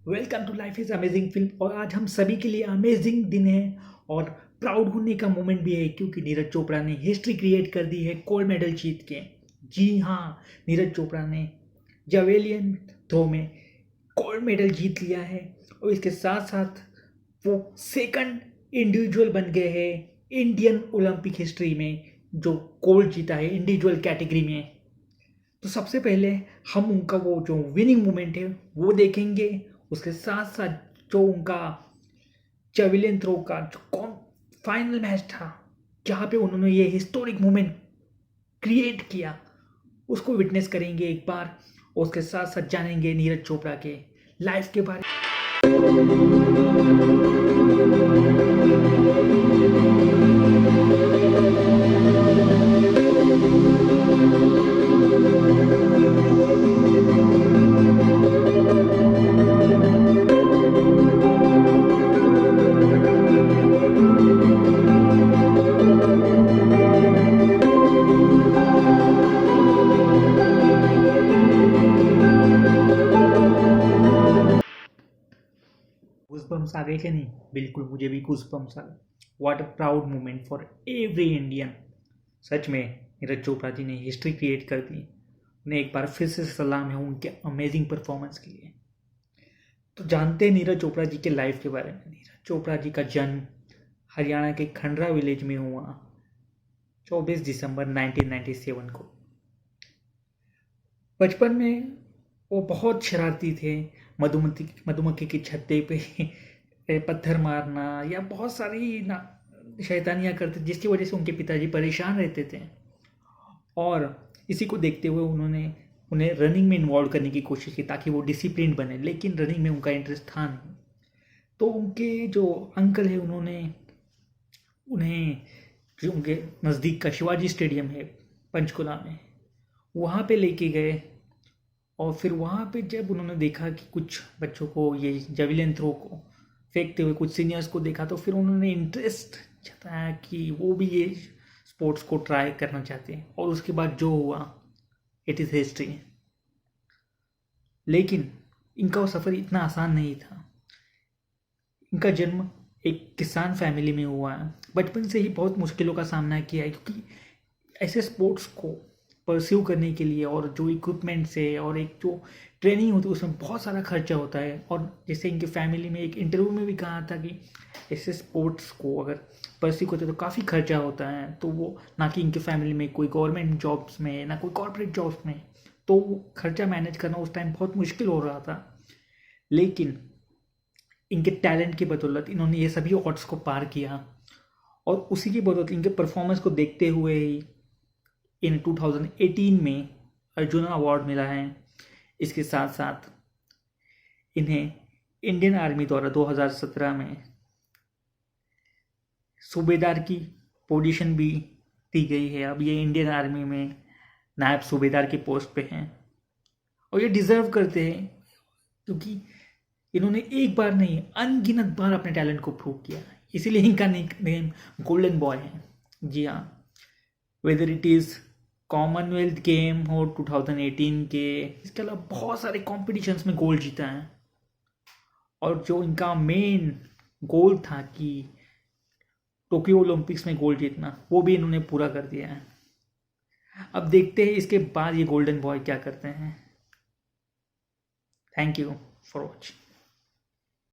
Welcome to Life Is Amazing film. और आज हम सभी के लिए अमेजिंग दिन है और प्राउड होने का मोमेंट भी है, क्योंकि नीरज चोपड़ा ने हिस्ट्री क्रिएट कर दी है गोल्ड मेडल जीत के। जी हाँ, नीरज चोपड़ा ने जावेलियन थ्रो में गोल्ड मेडल जीत लिया है। और इसके साथ साथ वो सेकंड इंडिविजुअल बन गए हैं इंडियन ओलंपिक हिस्ट्री में जो गोल्ड जीता है इंडिविजुअल कैटेगरी में। तो सबसे पहले हम उनका वो जो विनिंग मोमेंट है वो देखेंगे। उसके साथ साथ जो उनका जेवलिन थ्रो का जो कौन फाइनल मैच था जहाँ पे उन्होंने ये हिस्टोरिक मोमेंट क्रिएट किया, उसको विटनेस करेंगे एक बार। और उसके साथ साथ जानेंगे नीरज चोपड़ा के लाइफ के बारे गूज़बम्स आ गए कि नहीं? बिल्कुल, मुझे भी गूज़बम्स आ गए। What a proud moment for every Indian. सच में नीरज चोपड़ा जी ने हिस्ट्री क्रिएट कर दी। उन्हें एक बार फिर से सलाम है उनके अमेजिंग परफॉर्मेंस के लिए। तो जानते हैं नीरज चोपड़ा जी के लाइफ के बारे में। नीरज चोपड़ा जी का जन्म हरियाणा के खंडरा विलेज में हुआ 24 दिसंबर 1997 को। बचपन में वो बहुत शरारती थे। मधुमक्खी की छत्ते पे पत्थर मारना या बहुत सारी ना शैतानियाँ करते, जिसकी वजह से उनके पिताजी परेशान रहते थे। और इसी को देखते हुए उन्होंने उन्हें रनिंग में इन्वॉल्व करने की कोशिश की ताकि वो डिसिप्लिन बने, लेकिन रनिंग में उनका इंटरेस्ट था नहीं। तो उनके जो अंकल है उन्होंने उन्हें जो उनके नज़दीक का शिवाजी स्टेडियम है पंचकुला में, वहाँ पे लेके गए। और फिर वहाँ पे जब उन्होंने देखा कि कुछ बच्चों को ये जेवलिन थ्रो को फेंकते हुए कुछ सीनियर्स को देखा, तो फिर उन्होंने इंटरेस्ट जताया कि वो भी ये स्पोर्ट्स को ट्राई करना चाहते हैं। और उसके बाद जो हुआ इट इज़ हिस्ट्री। लेकिन इनका वो सफ़र इतना आसान नहीं था। इनका जन्म एक किसान फैमिली में हुआ है। बचपन से ही बहुत मुश्किलों का सामना किया है, क्योंकि ऐसे स्पोर्ट्स को परस्यू करने के लिए और जो इक्विपमेंट्स है और एक जो ट्रेनिंग होती है उसमें बहुत सारा खर्चा होता है। और जैसे इनके फैमिली में एक इंटरव्यू में भी कहा था कि ऐसे स्पोर्ट्स को अगर परस्यू करते तो काफ़ी खर्चा होता है। तो वो ना कि इनके फैमिली में कोई गवर्नमेंट जॉब्स में ना कोई कॉर्पोरेट जॉब्स में, तो वो खर्चा मैनेज करना उस टाइम बहुत मुश्किल हो रहा था। लेकिन इनके टैलेंट की बदौलत इन्होंने ये सभी ऑड्स को पार किया। और उसी की बदौलत इनके परफॉर्मेंस को देखते हुए ही इन 2018 में अर्जुन अवार्ड मिला है। इसके साथ साथ इन्हें इंडियन आर्मी द्वारा 2017 में सूबेदार की पोजीशन भी दी गई है। अब ये इंडियन आर्मी में नायब सूबेदार की पोस्ट पे हैं और ये डिज़र्व करते हैं, क्योंकि इन्होंने एक बार नहीं अनगिनत बार अपने टैलेंट को प्रूव किया। इसीलिए इनका नेम गोल्डन बॉय है। जी हाँ, whether it is Commonwealth game हो 2018 के, इसके अलावा बहुत सारे कॉम्पिटिशन्स में गोल्ड जीता है। और जो इनका मेन गोल था कि टोक्यो ओलंपिक्स में गोल्ड जीतना, वो भी इन्होंने पूरा कर दिया है। अब देखते हैं इसके बाद ये गोल्डन बॉय क्या करते हैं। Thank you for watching.